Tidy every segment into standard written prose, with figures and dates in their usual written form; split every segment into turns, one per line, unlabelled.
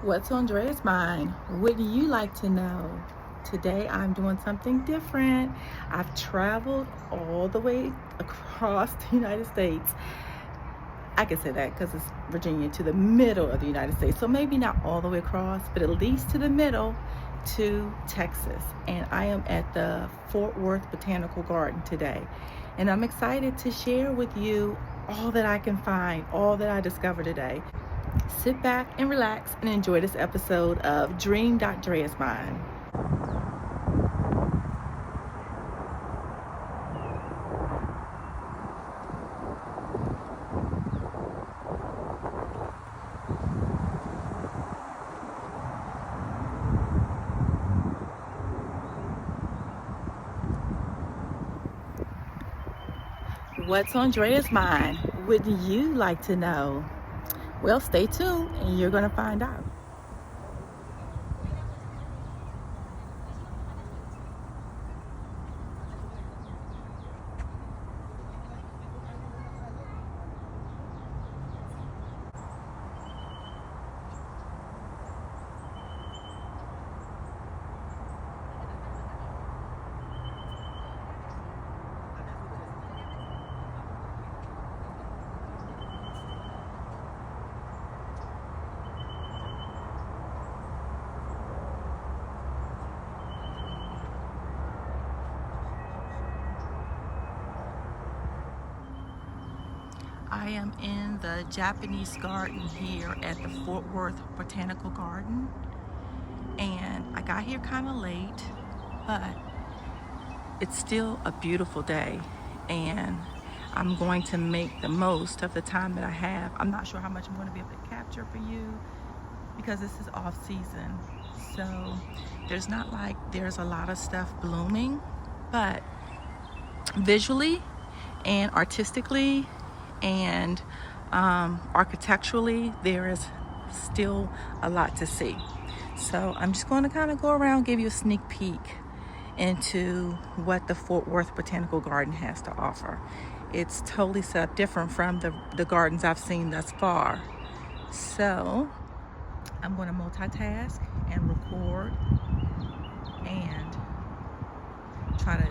What's on Dre's mind? Wouldn't you like to know? Today I'm doing something different. I've traveled all the way across the United States. I can say that because it's Virginia to the middle of the United States. So maybe not all the way across, but at least to the middle to Texas. And I am at the Fort Worth Botanical Garden today. And I'm excited to share with you all that I can find, all that I discovered today. Sit back and relax and enjoy this episode of Dream.Dre is Mine. What's on Dre's mind? Wouldn't you like to know? Well, stay tuned and you're going to find out. I am in the Japanese garden here at the Fort Worth Botanical Garden, and I got here kind of late, but it's still a beautiful day, and I'm going to make the most of the time that I have. I'm not sure how much I'm going to be able to capture for you because this is off season, so there's not like there's a lot of stuff blooming, but visually and artistically and architecturally there is still a lot to see. So I'm just going to kind of go around, give you a sneak peek into what the Fort Worth Botanical Garden has to offer. It's totally set up different from the gardens I've seen thus far. So I'm going to multitask and record and try to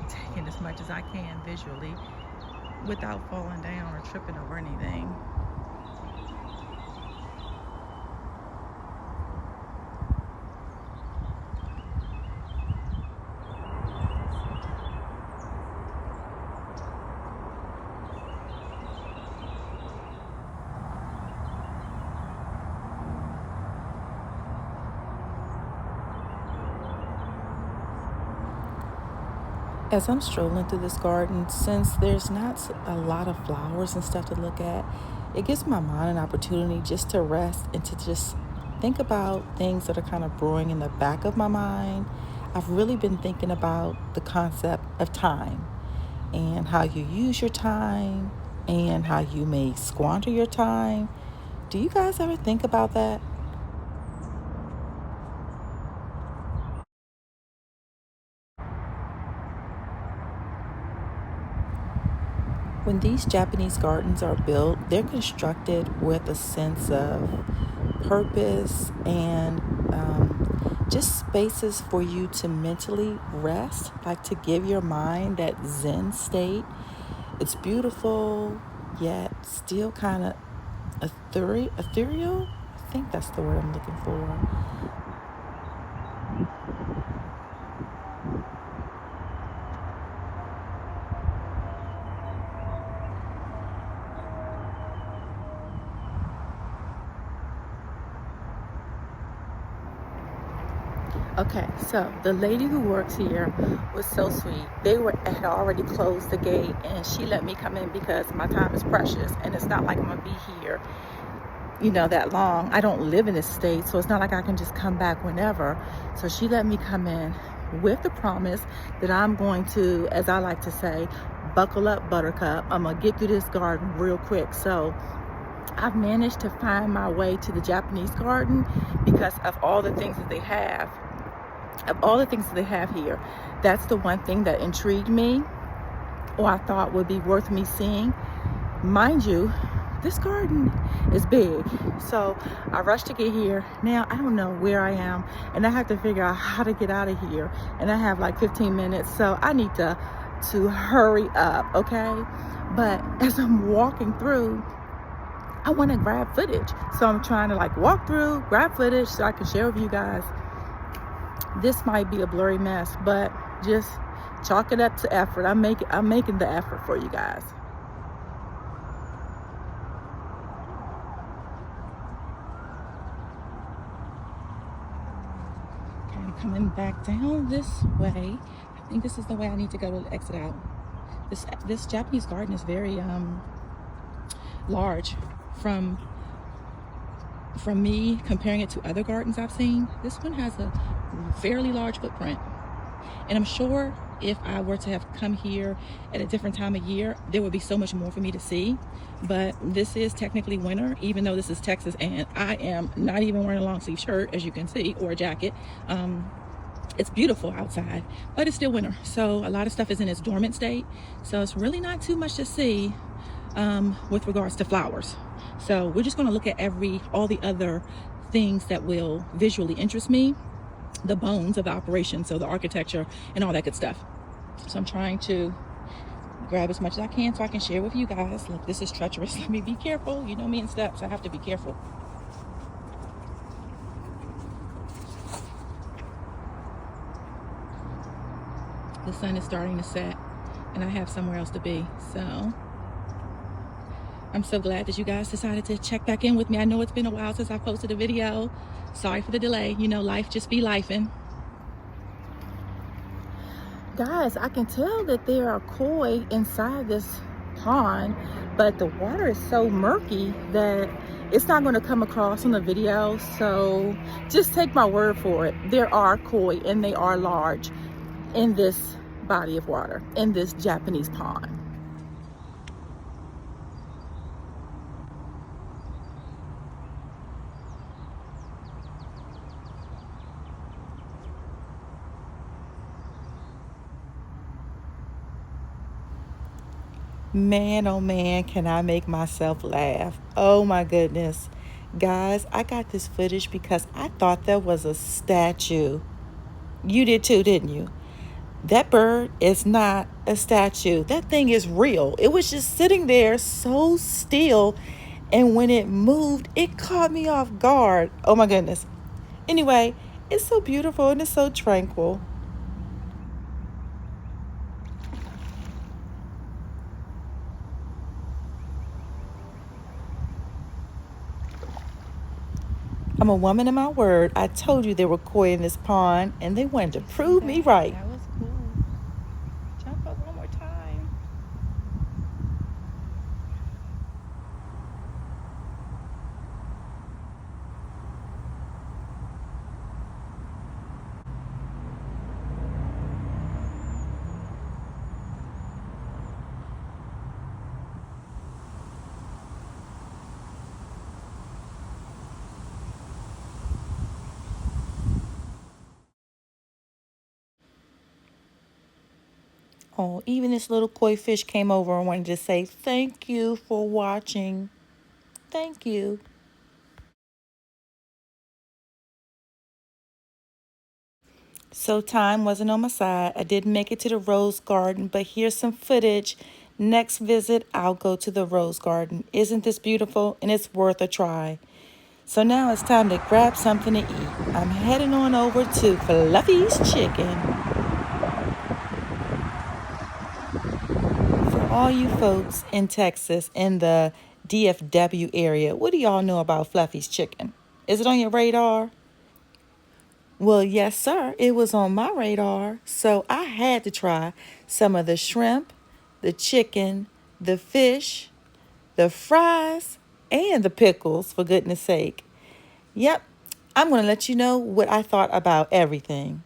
take in as much as I can visually without falling down or tripping over anything. As I'm strolling through this garden, since there's not a lot of flowers and stuff to look at, it gives my mind an opportunity just to rest and to just think about things that are kind of brewing in the back of my mind. I've really been thinking about the concept of time and how you use your time and how you may squander your time. Do you guys ever think about that? When these Japanese gardens are built, they're constructed with a sense of purpose and just spaces for you to mentally rest, like to give your mind that Zen state. It's beautiful, yet still kind of ethereal. I think that's the word I'm looking for. Okay, so the lady who works here was so sweet. They had already closed the gate, and she let me come in because my time is precious, and it's not like I'm gonna be here, that long. I don't live in this state, so it's not like I can just come back whenever. So she let me come in with the promise that I'm going to, as I like to say, buckle up, buttercup. I'm gonna get through this garden real quick. So I've managed to find my way to the Japanese garden because of all the things that they have. Here, that's the one thing that intrigued me or I thought would be worth me seeing. Mind you, this garden is big. So I rushed to get here. Now I don't know where I am, and I have to figure out how to get out of here. And I have like 15 minutes, so I need to hurry up, okay? But as I'm walking through, I want to grab footage. So I'm trying to like walk through, grab footage so I can share with you guys. This might be a blurry mess, but just chalk it up to effort. I'm making the effort for you guys. Okay, I'm coming back down this way. I think this is the way I need to go to exit out. This Japanese garden is very large. From me comparing it to other gardens I've seen, this one has a fairly large footprint. And I'm sure if I were to have come here at a different time of year, there would be so much more for me to see. But this is technically winter, even though this is Texas, and I am not even wearing a long sleeve shirt, as you can see, or a jacket. It's beautiful outside, but it's still winter. So a lot of stuff is in its dormant state. So it's really not too much to see with regards to flowers. So we're just going to look at all the other things that will visually interest me, the bones of the operation, so the architecture and all that good stuff. So I'm trying to grab as much as I can so I can share with you guys. Look, this is treacherous. Let me be careful. You know me in steps. I have to be careful. The sun is starting to set and I have somewhere else to be. So I'm so glad that you guys decided to check back in with me. I know it's been a while since I posted a video. Sorry for the delay. You know, life just be lifing. Guys, I can tell that there are koi inside this pond, but the water is so murky that it's not going to come across on the video. So just take my word for it. There are koi, and they are large in this body of water, in this Japanese pond. Man, oh man, can I make myself laugh. Oh my goodness. Guys, I got this footage because I thought that was a statue. You did too, didn't you? That bird is not a statue. That thing is real. It was just sitting there so still. And when it moved, it caught me off guard. Oh my goodness. Anyway, it's so beautiful and it's so tranquil. I'm a woman of my word. I told you there were koi in this pond, and they wanted to prove me right. That was cool. Jump up one more time. Oh, even this little koi fish came over and wanted to say thank you for watching. Thank you. So time wasn't on my side. I didn't make it to the rose garden, but here's some footage. Next visit, I'll go to the rose garden. Isn't this beautiful? And it's worth a try. So now it's time to grab something to eat. I'm heading on over to Fluffy's Chicken. For all you folks in Texas, in the DFW area, what do y'all know about Fluffy's Chicken? Is it on your radar? Well, yes, sir. It was on my radar. So I had to try some of the shrimp, the chicken, the fish, the fries, and the pickles, for goodness sake. Yep, I'm going to let you know what I thought about everything.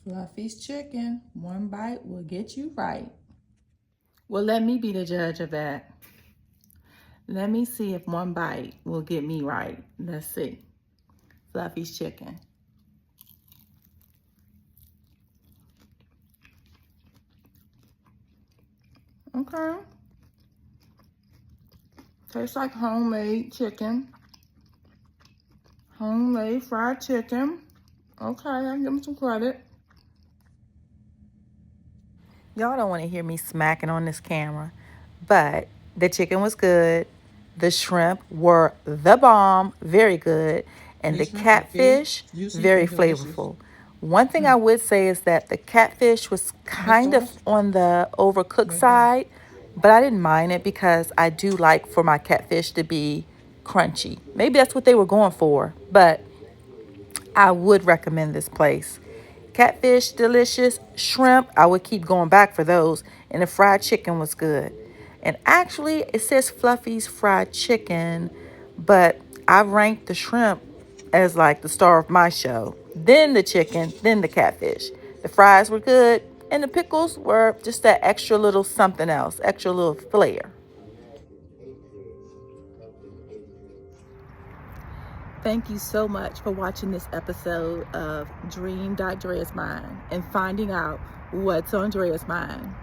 Fluffy's chicken. One bite will get you right. Well, let me be the judge of that. Let me see if one bite will get me right. Let's see. Fluffy's chicken. Okay. Tastes like homemade chicken. Homemade fried chicken. Okay, I can give them some credit. Y'all don't want to hear me smacking on this camera, but the chicken was good. The shrimp were the bomb, very good. And the catfish, very flavorful. One thing I would say is that the catfish was kind of on the overcooked side, but I didn't mind it because I do like for my catfish to be crunchy. Maybe that's what they were going for, but I would recommend this place. Catfish, delicious. Shrimp, I would keep going back for those. And the fried chicken was good. And actually, it says Fluffy's fried chicken, but I ranked the shrimp as like the star of my show. Then the chicken, then the catfish. The fries were good, and the pickles were just that extra little something else, extra little flair. Thank you so much for watching this episode of Dream.Drea's Mind and finding out what's on Drea's mind.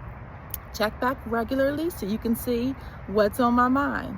Check back regularly so you can see what's on my mind.